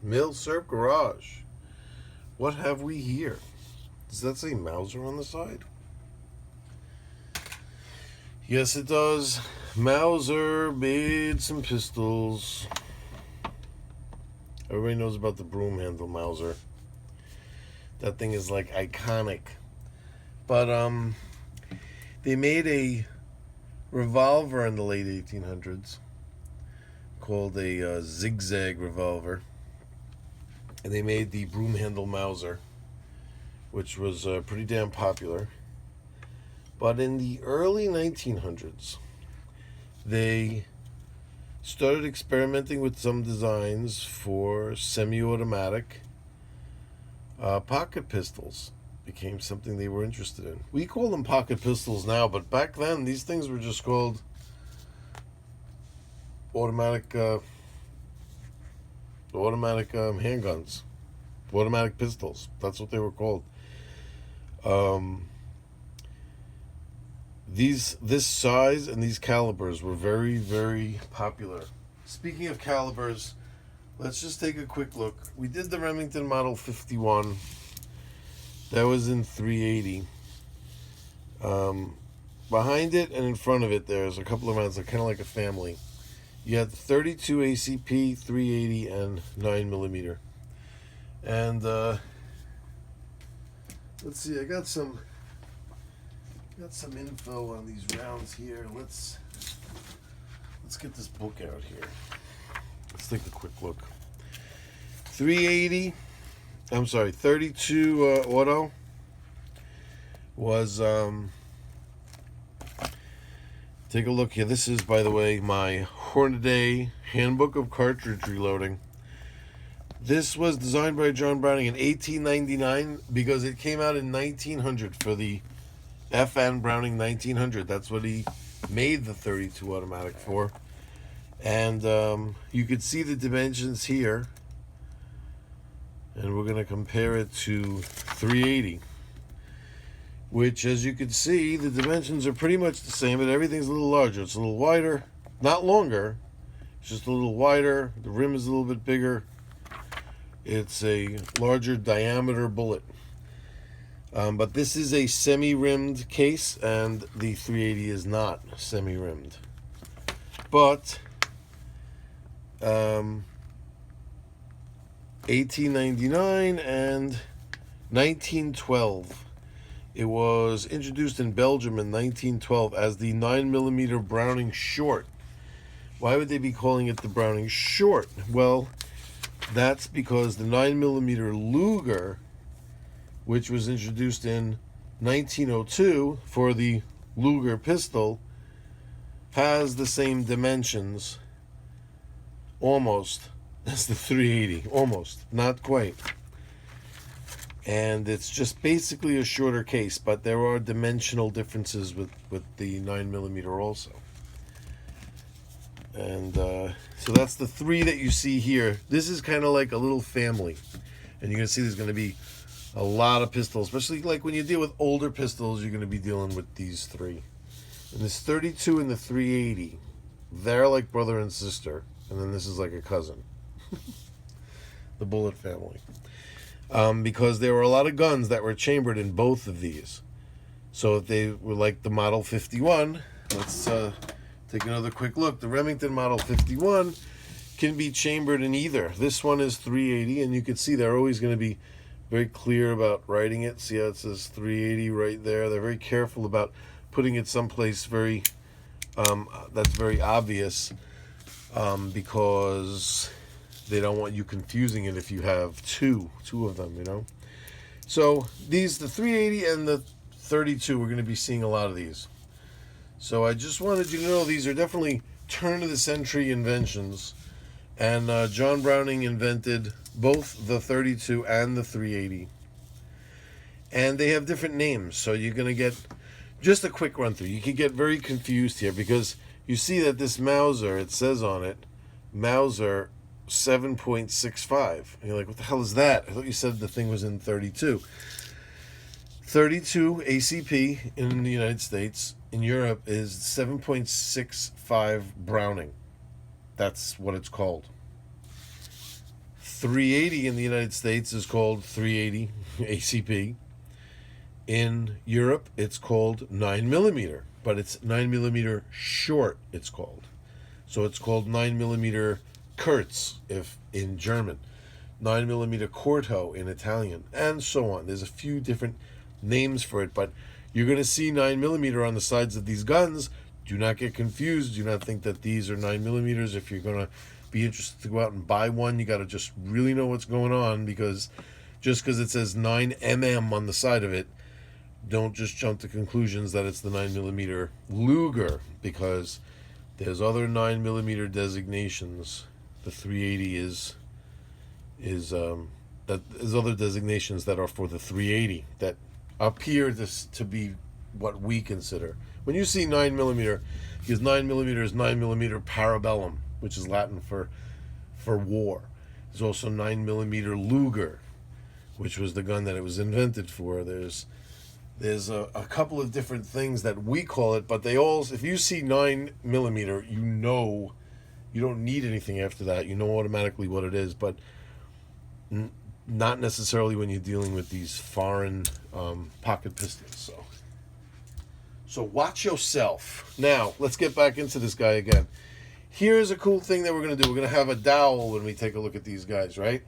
Milsurp Garage. What have we here? Does that say Mauser on the side? Yes, it does. Mauser made some pistols. Everybody knows about the broom handle Mauser. That thing is like iconic. But they made a revolver in the late 1800s called a zigzag revolver. And they made the broom handle Mauser, which was pretty damn popular. But in the early 1900s, they started experimenting with some designs for semi-automatic pocket pistols. Became something they were interested in. We call them pocket pistols now, but back then these things were just called automatic handguns, automatic pistols. That's what they were called. This size and these calibers were very, very popular. Speaking of calibers, let's just take a quick look. We did the Remington Model 51. That was in 380. Behind it and in front of it, there's a couple of rounds, they're kind of like a family. You had 32 ACP, 380, and 9mm. And let's see, I got some info on these rounds here. Let's get this book out here. Let's take a quick look. 32 auto was take a look here. This is, by the way, my Hornaday Handbook of Cartridge Reloading. This was designed by John Browning in 1899 because it came out in 1900 for the FN Browning 1900. That's what he made the 32 automatic for. And you could see the dimensions here. And we're going to compare it to 380. Which, as you can see, the dimensions are pretty much the same, but everything's a little larger. It's a little wider, not longer. It's just a little wider. The rim is a little bit bigger. It's a larger diameter bullet. But this is a semi-rimmed case, and the 380 is not semi-rimmed. But 1899 and 1912. It was introduced in Belgium in 1912 as the 9mm Browning Short. Why would they be calling it the Browning Short? Well, that's because the 9mm Luger, which was introduced in 1902 for the Luger pistol, has the same dimensions almost as the 380. Almost, not quite. And it's just basically a shorter case, but there are dimensional differences with the 9mm also. And so that's the three that you see here. This is kind of like a little family. And you're going to see there's going to be a lot of pistols, especially like when you deal with older pistols, you're going to be dealing with these three. And this 32 and the 380, they're like brother and sister. And then this is like a cousin. The bullet family. Because there were a lot of guns that were chambered in both of these. So if they were like the Model 51, let's take another quick look. The Remington Model 51 can be chambered in either. This one is 380, and you can see they're always going to be very clear about writing it. See how it says 380 right there? They're very careful about putting it someplace very that's very obvious, because they don't want you confusing it if you have two of them, you know. So the 380 and the 32, we're going to be seeing a lot of these. So I just wanted you to know these are definitely turn of the century inventions, and John Browning invented both the 32 and the 380, and they have different names. So you're going to get just a quick run through. You can get very confused here because you see that this Mauser, it says on it Mauser 7.65. And you're like, what the hell is that? I thought you said the thing was in 32. 32 ACP in the United States. In Europe is 7.65 Browning. That's what it's called. .380 in the United States is called .380 ACP. In Europe, it's called 9mm, but it's 9mm short, it's called. So it's called 9mm Kurz if in German, 9mm Corto in Italian, and so on. There's a few different names for it, but you're going to see 9mm on the sides of these guns. Do not get confused. Do not think that these are 9mm. If you're going to be interested to go out and buy one, you got to just really know what's going on, because just because it says 9mm on the side of it, don't just jump to conclusions that it's the 9mm Luger, because there's other 9mm designations. The 380 is other designations that are for the 380 that appear to be what we consider. When you see 9mm, because 9mm is 9mm Parabellum, which is Latin for war. There's also 9mm Luger, which was the gun that it was invented for. There's a couple of different things that we call it, but they all, if you see 9mm, you know, you don't need anything after that. You know automatically what it is, but not necessarily when you're dealing with these foreign pocket pistols. So watch yourself. Now, let's get back into this guy again. Here's a cool thing that we're going to do. We're going to have a dowel when we take a look at these guys, right?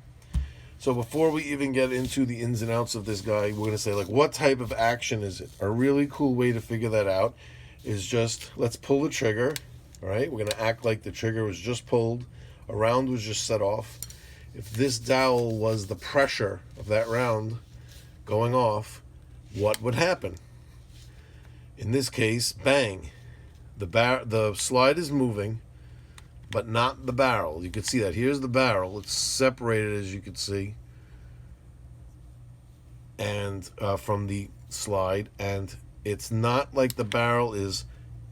So before we even get into the ins and outs of this guy, we're going to say, like, what type of action is it? A really cool way to figure that out is just, let's pull the trigger, all right? We're going to act like the trigger was just pulled, a round was just set off. If this dowel was the pressure of that round going off, what would happen? In this case, bang. The slide is moving, but not the barrel. You can see that. Here's the barrel. It's separated, as you can see, and from the slide. And it's not like the barrel is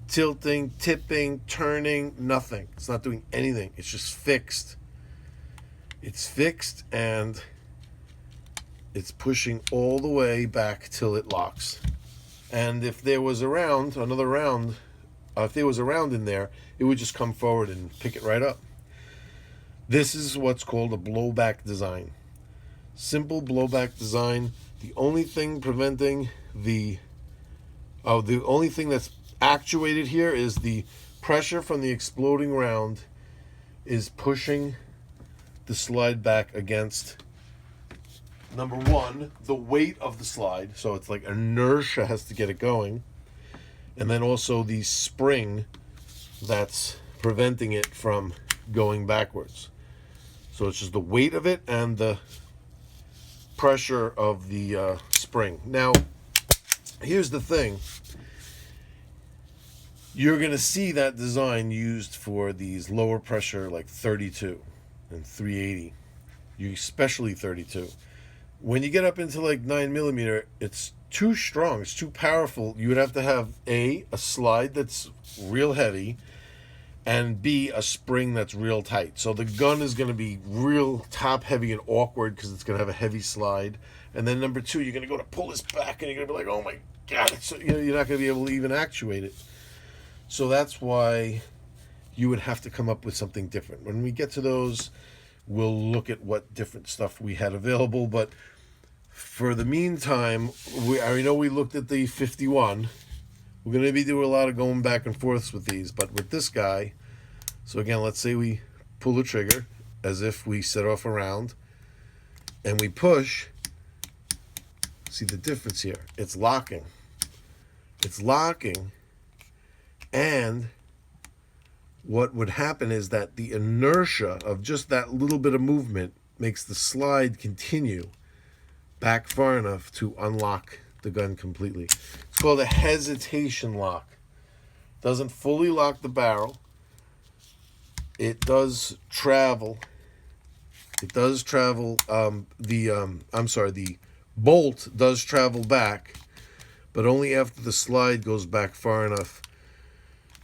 tilting, tipping, turning, nothing. It's not doing anything. It's just fixed. It's fixed, and it's pushing all the way back till it locks. And if there was a round, another round, if there was a round in there, it would just come forward and pick it right up. This is what's called a blowback design. Simple blowback design. The only thing preventing the only thing that's actuated here is the pressure from the exploding round is pushing the slide back against, number one, the weight of the slide. So it's like inertia has to get it going. And then also the spring that's preventing it from going backwards. So it's just the weight of it and the pressure of the spring. Now, here's the thing. You're going to see that design used for these lower pressure, like 32 and 380. Especially 32. When you get up into like 9mm, it's too strong, it's too powerful. You would have to have a slide that's real heavy, and B, a spring that's real tight. So the gun is going to be real top heavy and awkward because it's going to have a heavy slide. And then number two, you're going to go to pull this back and you're going to be like, oh my God, you're not going to be able to even actuate it. So that's why you would have to come up with something different. When we get to those, we'll look at what different stuff we had available. But for the meantime, I know we looked at the 51. We're going to be doing a lot of going back and forths with these. But with this guy, so again, let's say we pull the trigger as if we set off a round. And we push. See the difference here. It's locking. It's locking. And what would happen is that the inertia of just that little bit of movement makes the slide continue back far enough to unlock the gun completely. It's called a hesitation lock. Doesn't fully lock the barrel. It does travel. It does travel. The bolt does travel back, but only after the slide goes back far enough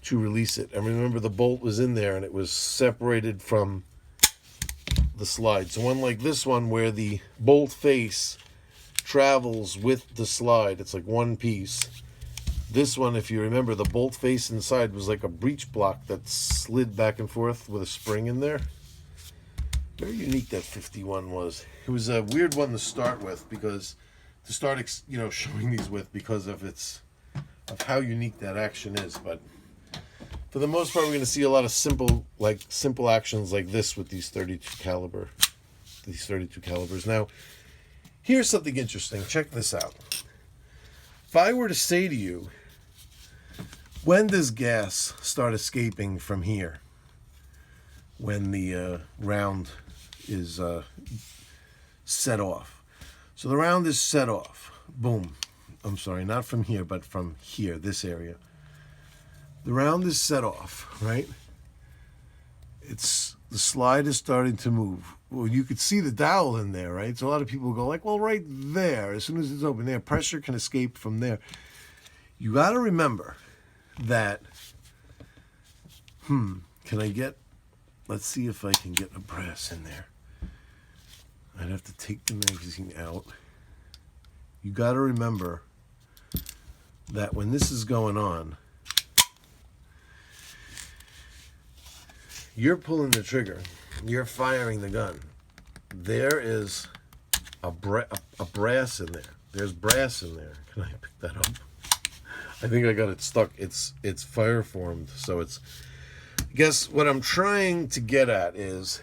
to release it. And remember, the bolt was in there and it was separated from the slide. So unlike this one where the bolt face travels with the slide, it's like one piece. This one, if you remember, the bolt face inside was like a breech block that slid back and forth with a spring in there. Very unique that 51 was. It was a weird one to start with because to start, showing these with because of how unique that action is. But for the most part, we're going to see a lot of simple actions like this with these 32 calibers. Now, here's something interesting. Check this out. If I were to say to you, when does gas start escaping from here? When the round is set off. So the round is set off. Boom. I'm sorry, not from here, but from here, this area. The round is set off, right? The slide is starting to move. Well, you could see the dowel in there, right? So a lot of people go like, well, right there, as soon as it's open there, pressure can escape from there. You got to remember that, let's see if I can get a brass in there. I'd have to take the magazine out. You got to remember that when this is going on, you're pulling the trigger. You're firing the gun. There is a brass in there. There's brass in there. Can I pick that up? I think I got it stuck. It's fire formed, so it's. I guess what I'm trying to get at is.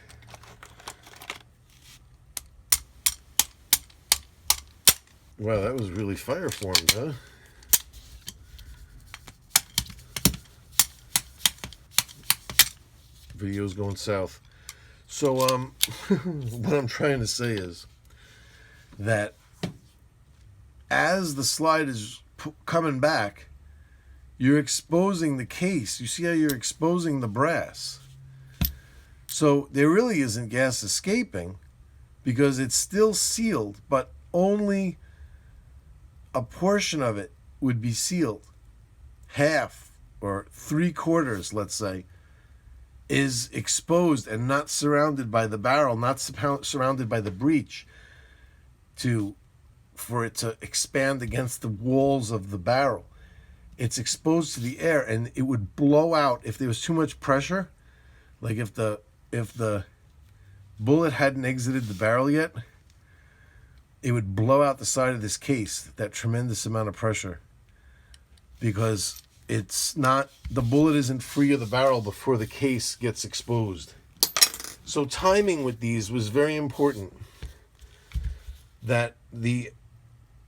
Wow, that was really fire formed, huh? Video's going south. So, what I'm trying to say is that as the slide is coming back, you're exposing the case. You see how you're exposing the brass. So there really isn't gas escaping because it's still sealed, but only a portion of it would be sealed. Half or 3/4, let's say, is exposed and not surrounded by the barrel, not surrounded by the breech for it to expand against the walls of the barrel. It's exposed to the air, and it would blow out if there was too much pressure. Like if the bullet hadn't exited the barrel yet, it would blow out the side of this case, that tremendous amount of pressure, because the bullet isn't free of the barrel before the case gets exposed. So timing with these was very important, that the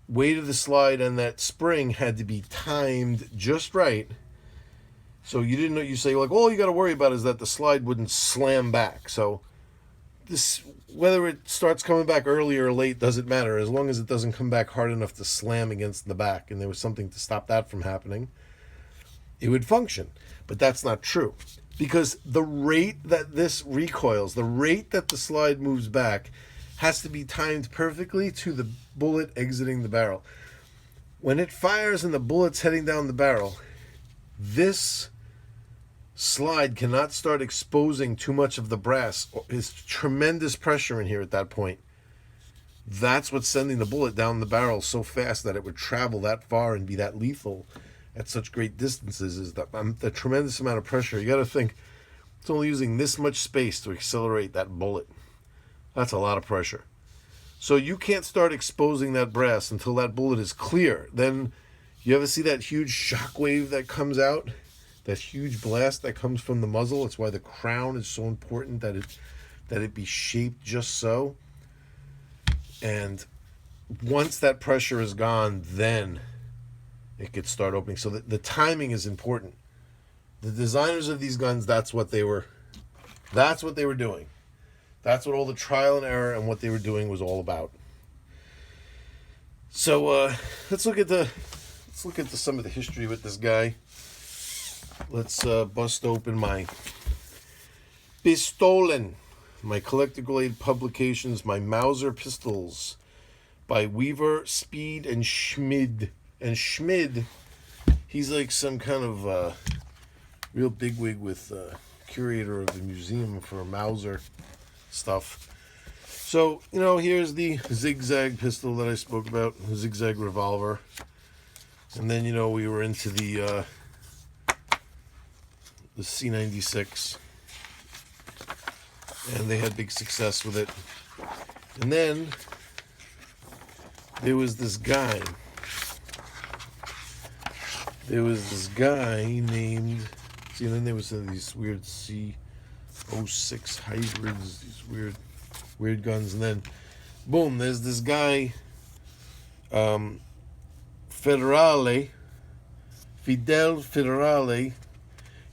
weight of the slide and that spring had to be timed just right. So you say, like, all you got to worry about is that the slide wouldn't slam back. So this, whether it starts coming back early or late doesn't matter, as long as it doesn't come back hard enough to slam against the back, and there was something to stop that from happening, it would function. But that's not true, because the rate that this recoils, the rate that the slide moves back, has to be timed perfectly to the bullet exiting the barrel. When it fires and the bullet's heading down the barrel, this slide cannot start exposing too much of the brass. There's tremendous pressure in here at that point. That's what's sending the bullet down the barrel so fast that it would travel that far and be that lethal at such great distances, is the tremendous amount of pressure. You got to think, it's only using this much space to accelerate that bullet. That's a lot of pressure. So you can't start exposing that brass until that bullet is clear. Then you ever see that huge shock wave that comes out? That huge blast that comes from the muzzle? It's why the crown is so important, that it be shaped just so. And once that pressure is gone, then it could start opening. So the timing is important. The designers of these guns, that's what they were doing. That's what all the trial and error and what they were doing was all about. So let's look at some of the history with this guy. Let's bust open my Pistolen, my collectible aid publications, my Mauser pistols by Weaver, Speed, and Schmid. And Schmid, he's like some kind of real bigwig with curator of the museum for Mauser stuff. So, here's the zigzag pistol that I spoke about, the zigzag revolver. And then, we were into the C96. and they had big success with it. And then there was this guy. Named, see, and then there was these weird C06 hybrids, these weird guns, and then boom, there's this guy, Feederle, Feederle.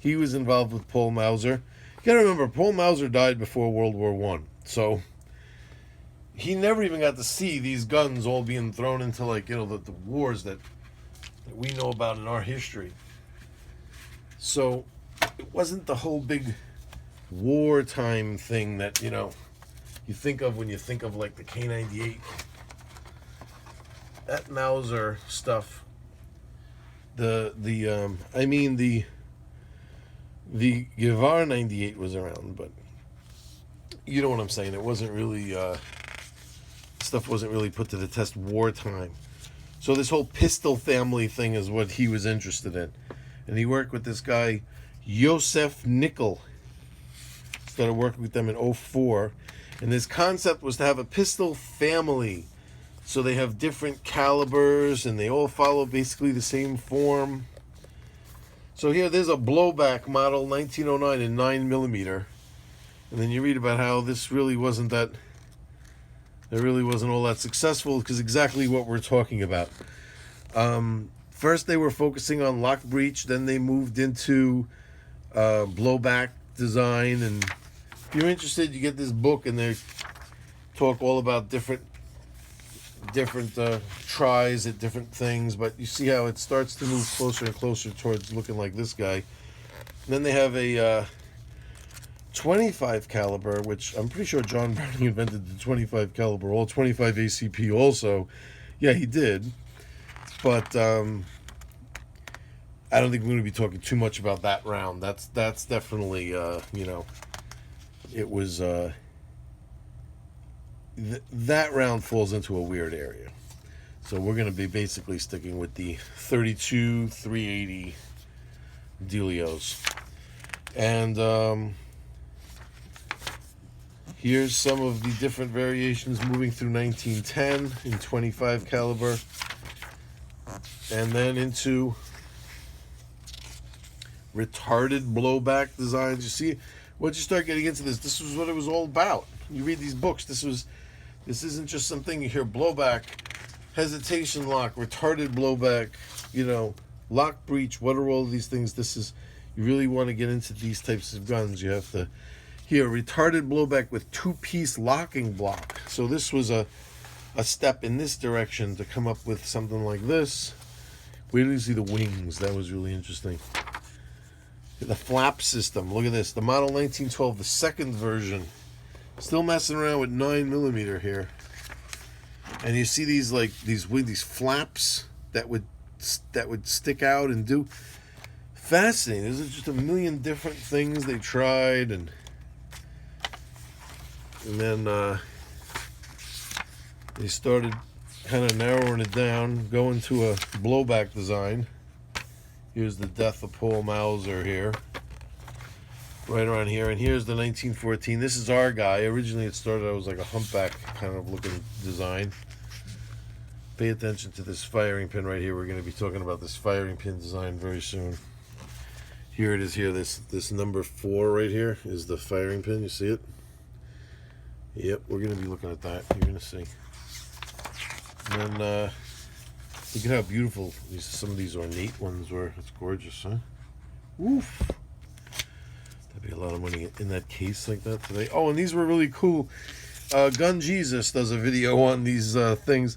He was involved with Paul Mauser. You gotta remember, Paul Mauser died before World War I, so he never even got to see these guns all being thrown into, like, you know, the wars that we know about in our history. So it wasn't the whole big wartime thing that, you know, you think of when you think of like the K98. That Mauser stuff, the Gewehr 98 was around, but you know what I'm saying. It wasn't really stuff wasn't really put to the test wartime. So this whole pistol family thing is what he was interested in. And he worked with this guy, Josef Nickl. Started working with them in 2004. And this concept was to have a pistol family. So they have different calibers and they all follow basically the same form. So here, there's a Blowback Model, 1909 in 9mm. And then you read about how this really wasn't that... It really wasn't all that successful because exactly what we're talking about. First, they were focusing on lock breech. Then they moved into blowback design. And if you're interested, you get this book, and they talk all about different tries at different things. But you see how it starts to move closer and closer towards looking like this guy. And then they have a 25 caliber, which I'm pretty sure John Browning invented the 25 caliber, all 25 ACP also. Yeah, he did. But I don't think we're going to be talking too much about that round. That's definitely, you know, it was, that round falls into a weird area. So we're going to be basically sticking with the 32 380 dealios. And, here's some of the different variations moving through 1910 in 25 caliber, and then into retarded blowback designs. You see, once you start getting into this was what it was all about. You read these books. This isn't just something you hear. Blowback, hesitation lock, retarded blowback. You know, lock breech. What are all of these things? You really want to get into these types of guns. You have to. Here, retarded blowback with two-piece locking block. So this was a step in this direction to come up with something like this. Where do you see the wings? That was really interesting. The flap system. Look at this. The model 1912, the second version. Still messing around with 9mm here. And you see these these flaps that would stick out and do. Fascinating. There's just a million different things they tried, and then they started kind of narrowing it down, going to a blowback design. Here's the death of Paul Mauser here, right around here. And here's the 1914. This is our guy. Originally it started out as like a humpback kind of looking design. Pay attention to this firing pin right here. We're going to be talking about this firing pin design very soon. Here it is here. This number 4 right here is the firing pin. You see it? Yep, we're going to be looking at that. You're going to see. And then, look at how beautiful some of these ornate ones were. It's gorgeous, huh? Woof. That'd be a lot of money in that case like that today. Oh, and these were really cool. Gun Jesus does a video on these things.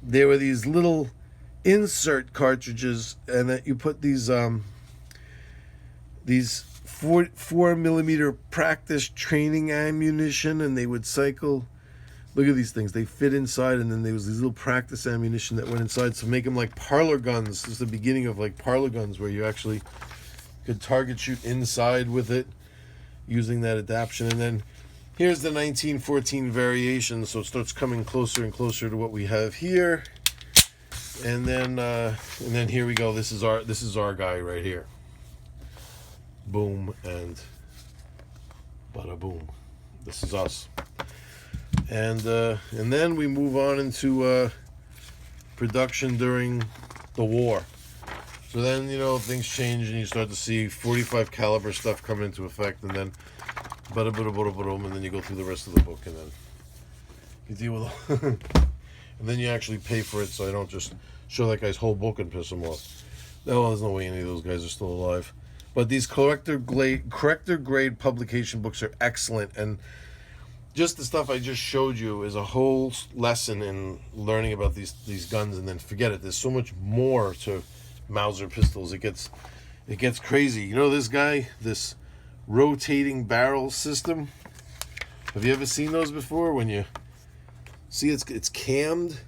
There were these little insert cartridges, and that you put these 4mm practice training ammunition, and they would cycle. Look at these things. They fit inside, and then there was these little practice ammunition that went inside to make them like parlor guns. This is the beginning of like parlor guns, where you actually could target shoot inside with it using that adaptation. And then here's the 1914 variation, so it starts coming closer and closer to what we have here. And then here we go. This is our guy right here. Boom and bada boom. This is us. And then we move on into production during the war. So then, you know, things change and you start to see 45 caliber stuff come into effect, and then and then you go through the rest of the book, and then you deal with and then you actually pay for it, so I don't just show that guy's whole book and piss him off. No, there's no way any of those guys are still alive. But these corrector grade publication books are excellent, and just the stuff I just showed you is a whole lesson in learning about these guns, and then forget it. There's so much more to Mauser pistols. It gets crazy. You know this guy, this rotating barrel system? Have you ever seen those before? When you see it's cammed,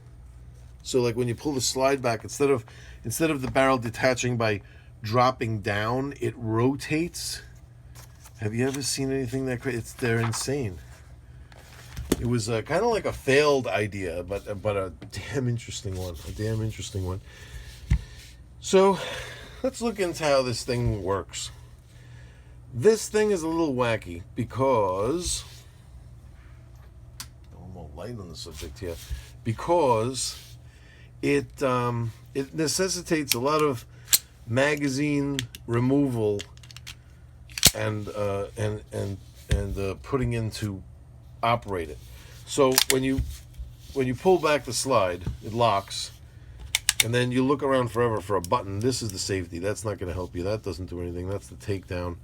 so like when you pull the slide back, instead of the barrel detaching by dropping down, it rotates. Have you ever seen anything that crazy? They're insane. It was kind of like a failed idea, but a damn interesting one. So let's look into how this thing works. This thing is a little wacky because more light on the subject here, because it necessitates a lot of magazine removal and putting in to operate it. So when you pull back the slide, it locks, and then you look around forever for a button. This is the safety. That's not going to help you. That doesn't do anything. That's the takedown.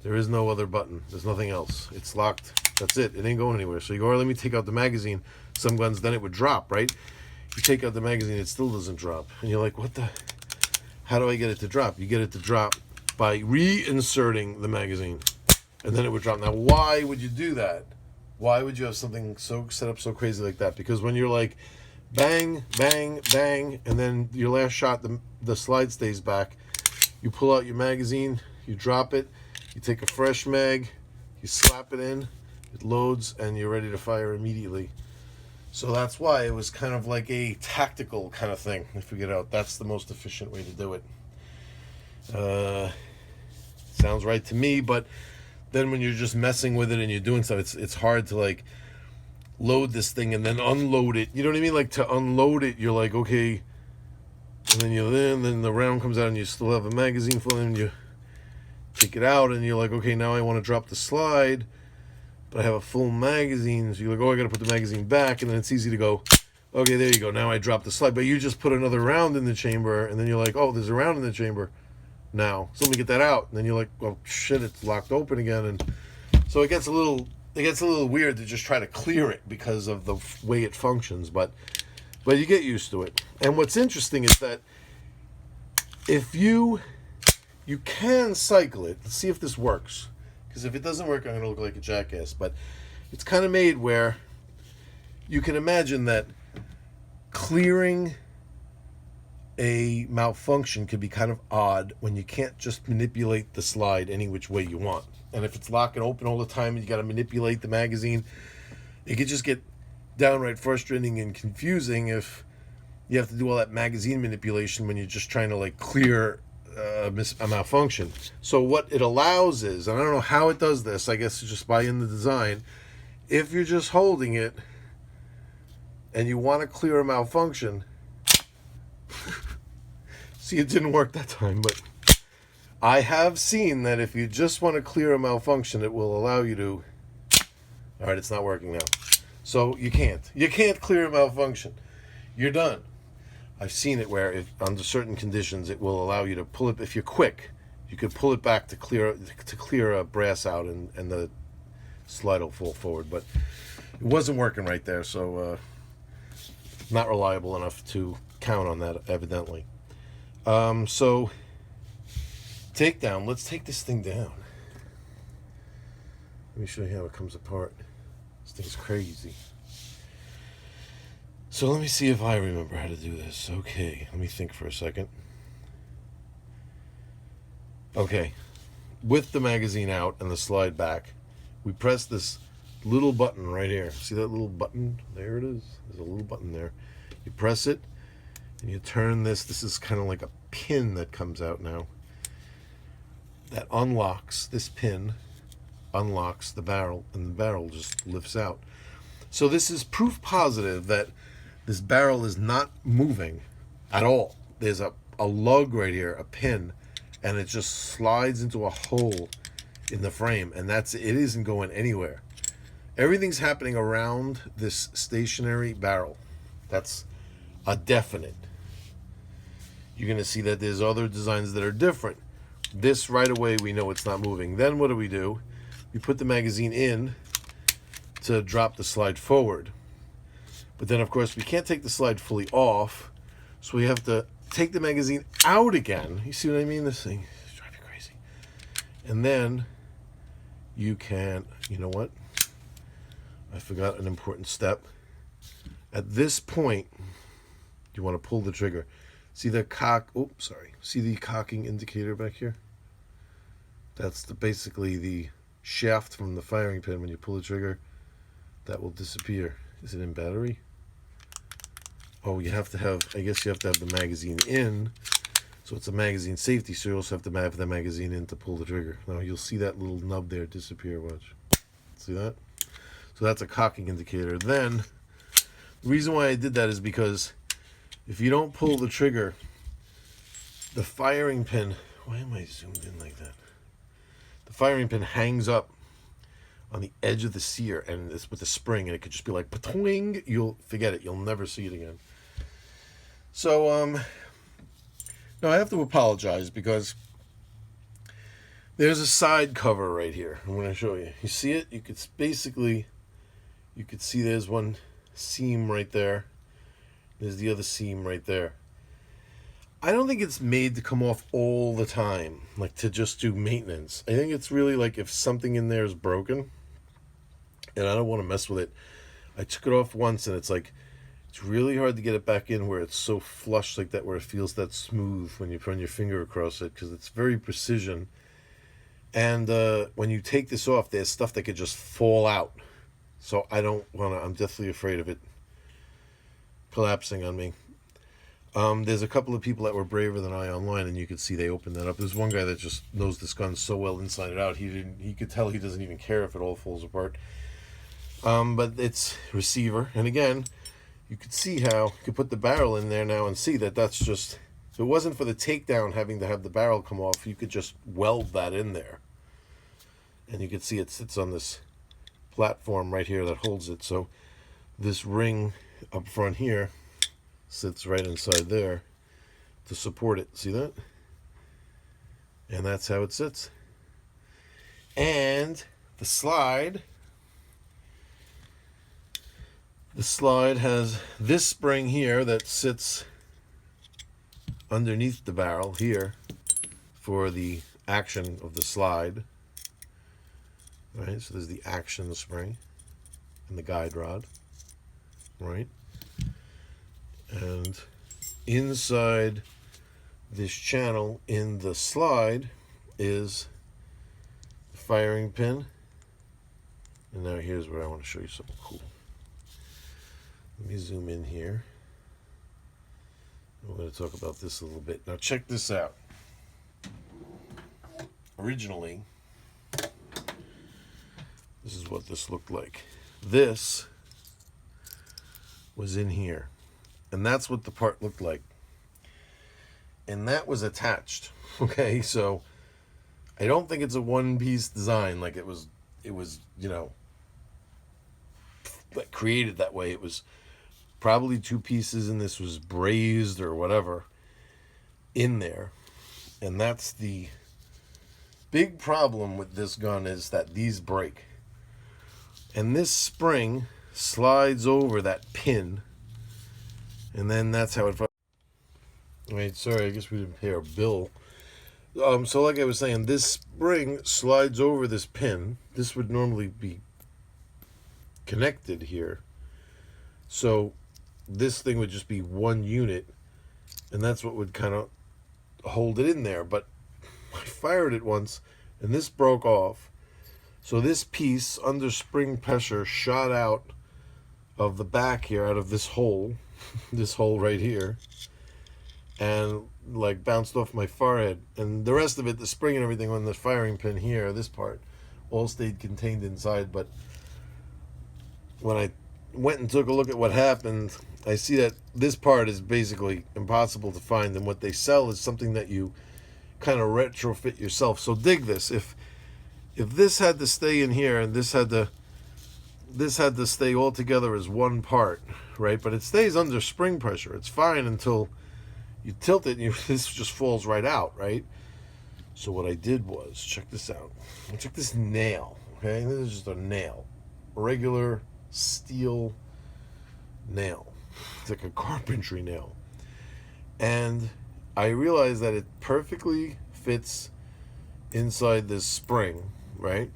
There is no other button. There's nothing else. It's locked. That's it. It ain't going anywhere. So you go, all right, let me take out the magazine. Some guns, then it would drop, right? You take out the magazine, it still doesn't drop. And you're like, how do I get it to drop? You get it to drop by reinserting the magazine, and then it would drop. Now, why would you do that? Why would you have something so set up so crazy like that? Because when you're like, bang, bang, bang, and then your last shot, the slide stays back, you pull out your magazine, you drop it, you take a fresh mag, you slap it in, it loads, and you're ready to fire immediately. So that's why it was kind of like a tactical kind of thing. I figured out that's the most efficient way to do it. Sounds right to me, but then when you're just messing with it and you're doing stuff, it's hard to like load this thing and then unload it. You know what I mean? Like to unload it, you're like, okay, and then the round comes out and you still have a magazine full, and you take it out and you're like, okay, now I want to drop the slide, but I have a full magazine. So you're like, oh, I got to put the magazine back, and then it's easy to go, okay, there you go, now I dropped the slide. But you just put another round in the chamber, and then you're like, oh, there's a round in the chamber now, so let me get that out. And then you're like, well, shit, it's locked open again. And so it gets a little weird to just try to clear it because of the way it functions, but you get used to it. And what's interesting is that if you can cycle it. Let's see if this works, because if it doesn't work, I'm going to look like a jackass. But it's kind of made where you can imagine that clearing a malfunction could be kind of odd when you can't just manipulate the slide any which way you want. And if it's locked and open all the time and you got to manipulate the magazine, it could just get downright frustrating and confusing if you have to do all that magazine manipulation when you're just trying to like clear a malfunction. So what it allows is, and I don't know how it does this, I guess it's just by in the design, if you're just holding it and you want to clear a malfunction, see, it didn't work that time, but I have seen that if you just want to clear a malfunction, it will allow you to. All right, it's not working now. So you can't clear a malfunction. You're done. I've seen it where if under certain conditions it will allow you to pull it. If you're quick, you could pull it back to clear a brass out, and the slide will fall forward. But it wasn't working right there, so not reliable enough to count on that, evidently. So takedown. Let's take this thing down. Let me show you how it comes apart. This thing's crazy. So let me see if I remember how to do this. Okay, let me think for a second. Okay, with the magazine out and the slide back, we press this little button right here. See that little button? There it is. There's a little button there. You press it, and you turn this. This is kind of like a pin that comes out now. That unlocks this pin, unlocks the barrel, and the barrel just lifts out. So this is proof positive that this barrel is not moving at all. There's a lug right here, a pin, and it just slides into a hole in the frame, and that's it. It isn't going anywhere. Everything's happening around this stationary barrel. That's a definite. You're going to see that there's other designs that are different. This right away we know it's not moving. Then what do? We put the magazine in to drop the slide forward. But then of course we can't take the slide fully off, so we have to take the magazine out again. You see what I mean? This thing is driving me crazy. And then you can, you know what? I forgot an important step. At this point, you want to pull the trigger. See the See the cocking indicator back here? That's basically the shaft from the firing pin. When you pull the trigger, that will disappear. Is it in battery? Oh, you have to have, I guess you have to have the magazine in. So it's a magazine safety, so you also have to have the magazine in to pull the trigger. Now you'll see that little nub there disappear, watch. See that? So that's a cocking indicator. Then, the reason why I did that is because if you don't pull the trigger, the firing pin, why am I zoomed in like that? The firing pin hangs up on the edge of the sear, and it's with a spring, and it could just be like, patwing, you'll forget it. You'll never see it again. So, now I have to apologize because there's a side cover right here. I'm going to show you. You see it? You could basically, you could see there's one seam right there. There's the other seam right there. I don't think it's made to come off all the time, like to just do maintenance. I think it's really like if something in there is broken and I don't want to mess with it. I took it off once and it's like, it's really hard to get it back in where it's so flush like that, where it feels that smooth when you run your finger across it, because it's very precision. And when you take this off, there's stuff that could just fall out. So I don't want to, I'm deathly afraid of it collapsing on me. There's a couple of people that were braver than I online, and you could see they opened that up. There's one guy that just knows this gun so well inside and out. He could tell he doesn't even care if it all falls apart. But it's receiver, and again, you could see how you could put the barrel in there now and see that that's just, if it wasn't for the takedown having to have the barrel come off, you could just weld that in there. And you can see it sits on this platform right here that holds it. So this ring up front here sits right inside there to support it. See that? And that's how it sits. And the slide has this spring here that sits underneath the barrel here for the action of the slide. Right, so there's the action spring and the guide rod, right? And inside this channel in the slide is the firing pin. And now here's where I want to show you something cool. Let me zoom in here. We're going to talk about this a little bit. Now check this out. Originally, this is what this looked like. This was in here. And that's what the part looked like. And that was attached. Okay, so I don't think it's a one-piece design like it was, you know, created that way. It was probably two pieces, and this was brazed or whatever in there. And that's the big problem with this gun, is that these break. And this spring slides over that pin, and then that's how it... Wait, sorry, I guess we didn't pay our bill. So like I was saying, this spring slides over this pin. This would normally be connected here. So this thing would just be one unit, and that's what would kind of hold it in there. But I fired it once, and this broke off. So this piece, under spring pressure, shot out of the back here, out of this hole, this hole right here, and like bounced off my forehead. And the rest of it, the spring and everything on the firing pin here, this part, all stayed contained inside. But when I went and took a look at what happened, I see that this part is basically impossible to find, and what they sell is something that you kind of retrofit yourself. So dig this: if this had to stay in here and this had to stay all together as one part, right? But it stays under spring pressure. It's fine until you tilt it and this just falls right out, right? So what I did was, check this out. I took this nail, okay? This is just a nail, regular steel nail. It's like a carpentry nail. And I realized that it perfectly fits inside this spring, right?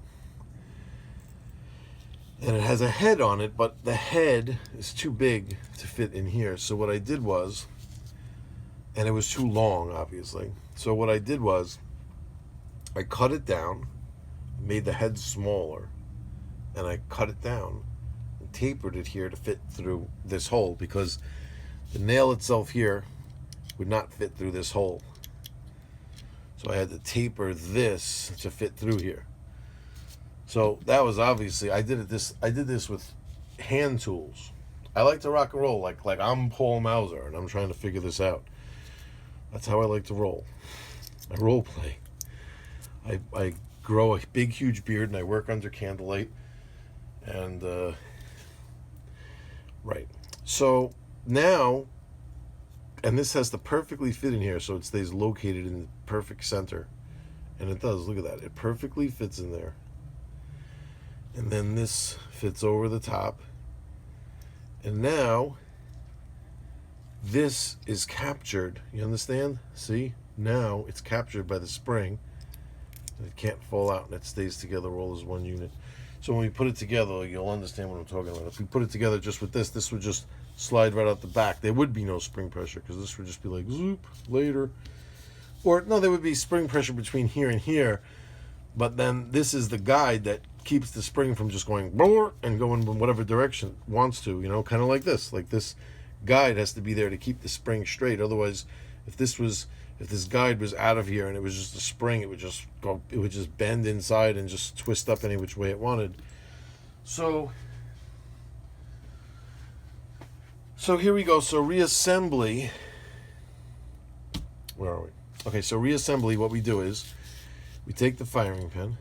And it has a head on it, but the head is too big to fit in here. So what I did was, and it was too long, obviously. So what I did was, I cut it down, made the head smaller, and I cut it down and tapered it here to fit through this hole, because the nail itself here would not fit through this hole. So I had to taper this to fit through here. So that was obviously, I did this with hand tools. I like to rock and roll like I'm Paul Mauser and I'm trying to figure this out. That's how I like to roll. I role play. I grow a big huge beard and I work under candlelight. And right. So now, and this has to perfectly fit in here so it stays located in the perfect center. And it does, look at that. It perfectly fits in there. And then this fits over the top. And now this is captured. You understand? See? Now it's captured by the spring. And it can't fall out and it stays together all as one unit. So when we put it together, you'll understand what I'm talking about. If we put it together just with this would just slide right out the back. There would be no spring pressure because this would just be like zoop later. Or no, there would be spring pressure between here and here. But then this is the guide that keeps the spring from just going and going in whatever direction it wants to, you know, kind of like this. Like this guide has to be there to keep the spring straight. Otherwise, if this guide was out of here and it was just a spring, it would just bend inside and just twist up any which way it wanted. So here we go. So reassembly. Where are we? Okay, so reassembly, what we do is we take the firing pin,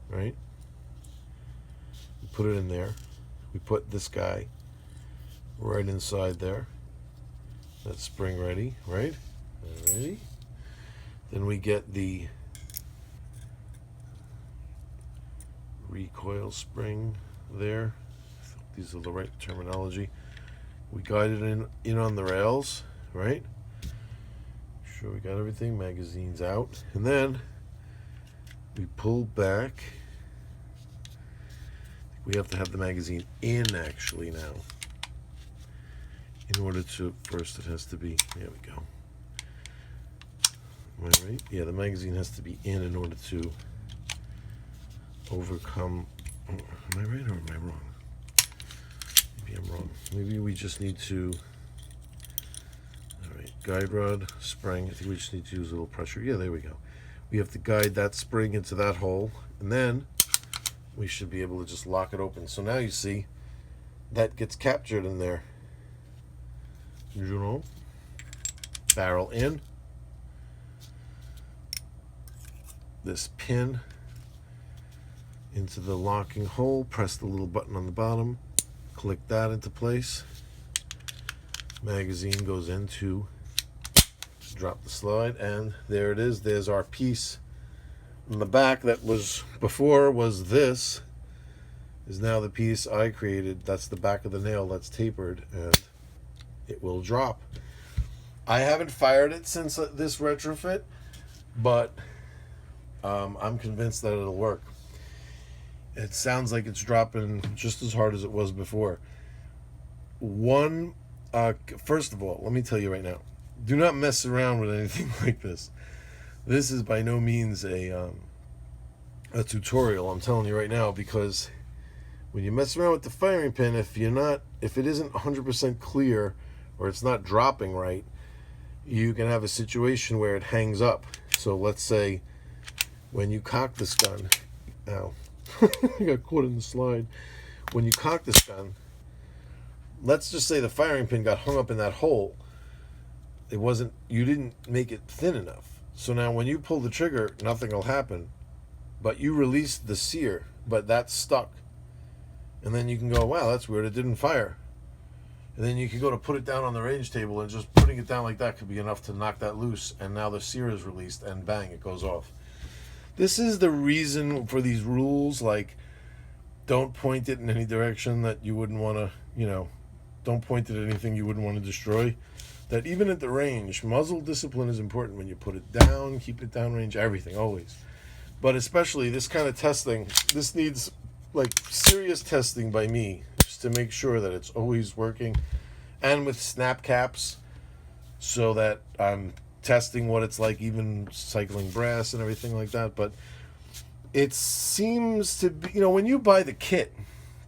right? We put it in there. We put this guy right inside there. That's spring ready, right? Alrighty. Then we get the recoil spring there. These are the right terminology. We guide it in on the rails, right? Sure we got everything. Magazine's out. And then we pull back. We have to have the magazine in actually now. In order to, first it has to be, there we go. Am I right? Yeah, the magazine has to be in order to overcome, am I right or am I wrong? Maybe I'm wrong. Maybe we just need to, all right, guide rod, spring. I think we just need to use a little pressure. Yeah, there we go. We have to guide that spring into that hole, and then we should be able to just lock it open. So now you see that gets captured in there. You know, barrel in, this pin into the locking hole, press the little button on the bottom, click that into place, magazine goes into, drop the slide, and there it is. There's our piece in the back that was before was this, is now the piece I created. That's the back of the nail that's tapered, and it will drop. I haven't fired it since this retrofit, but I'm convinced that it'll work. It sounds like it's dropping just as hard as it was before. First of all, let me tell you right now, do not mess around with anything like this. This is by no means a tutorial, I'm telling you right now, because when you mess around with the firing pin, if it isn't 100% clear or it's not dropping right, you can have a situation where it hangs up. So let's say when you cock this gun, Ow. I got caught in the slide. When you cock this gun, let's just say the firing pin got hung up in that hole. You didn't make it thin enough. So now when you pull the trigger, nothing will happen. But you release the sear, but that's stuck. And then you can go, wow, that's weird, it didn't fire. And then you can go to put it down on the range table, and just putting it down like that could be enough to knock that loose, and now the sear is released, and bang, it goes off. This is the reason for these rules, like, don't point it in any direction that you wouldn't want to, don't point it at anything you wouldn't want to destroy. That even at the range, muzzle discipline is important. When you put it down, keep it downrange, everything, always. But especially this kind of testing, this needs like serious testing by me, just to make sure that it's always working, and with snap caps, so that I'm testing what it's like, even cycling brass and everything like that. But it seems to be, when you buy the kit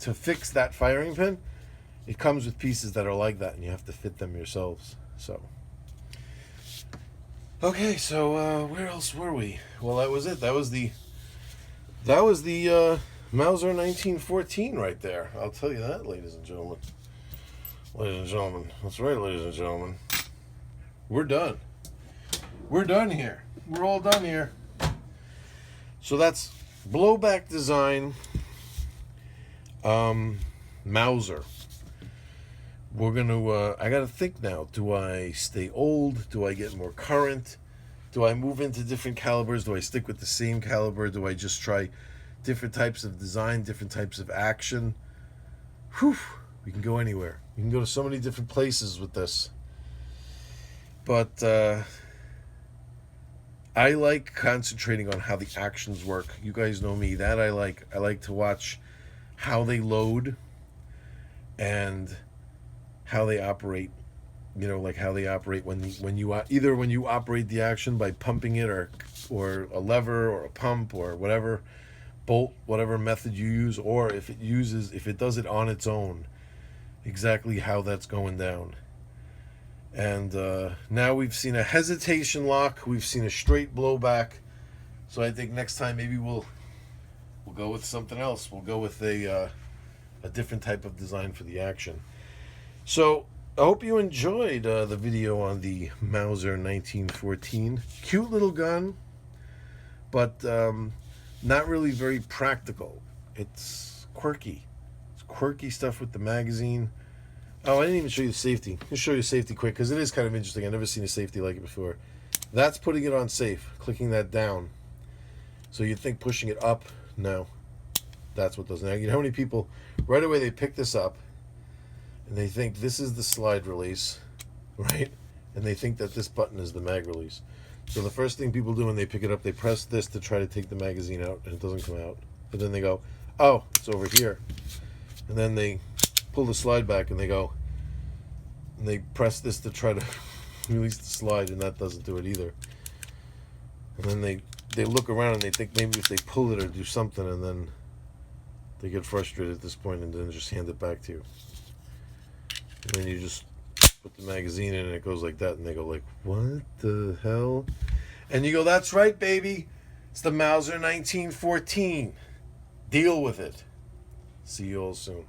to fix that firing pin, it comes with pieces that are like that, and you have to fit them yourselves. So, okay, so where else were we? Well, that was it. That was the Mauser 1914 right there. I'll tell you that, ladies and gentlemen. Ladies and gentlemen, that's right, ladies and gentlemen. We're done. We're done here. We're all done here. So that's Blowback design, Mauser. We're gonna, I gotta think now. Do I stay old? Do I get more current? Do I move into different calibers? Do I stick with the same caliber? Do I just try different types of design, different types of action? Whew, we can go anywhere. You can go to so many different places with this. But I like concentrating on how the actions work. You guys know me. That I like. I like to watch how they load and how they operate. Like how they operate when you operate the action by pumping it, or a lever or a pump or whatever, bolt, whatever method you use, or if it does it on its own, exactly how that's going down. And now we've seen a hesitation lock, we've seen a straight blowback. So I think next time maybe we'll go with something else. We'll go with a different type of design for the action. So I hope you enjoyed the video on the Mauser 1914. Cute little gun, but not really very practical. It's quirky. It's quirky stuff with the magazine. Oh, I didn't even show you the safety. I'll show you safety quick, because it is kind of interesting. I've never seen a safety like it before. That's putting it on safe, clicking that down. So you'd think pushing it up. No, that's what does. Now, you know how many people, right away they pick this up, and they think this is the slide release, right? And they think that this button is the mag release. So the first thing people do when they pick it up, they press this to try to take the magazine out, and it doesn't come out. But then they go, oh, it's over here. And then they pull the slide back, and they go, and they press this to try to release the slide, and that doesn't do it either. And then they look around, and they think maybe if they pull it or do something, and then they get frustrated at this point, and then just hand it back to you. And then you just put the magazine in, and it goes like that, and they go like, what the hell? And you go, that's right, baby. It's the Mauser 1914. Deal with it. See you all soon.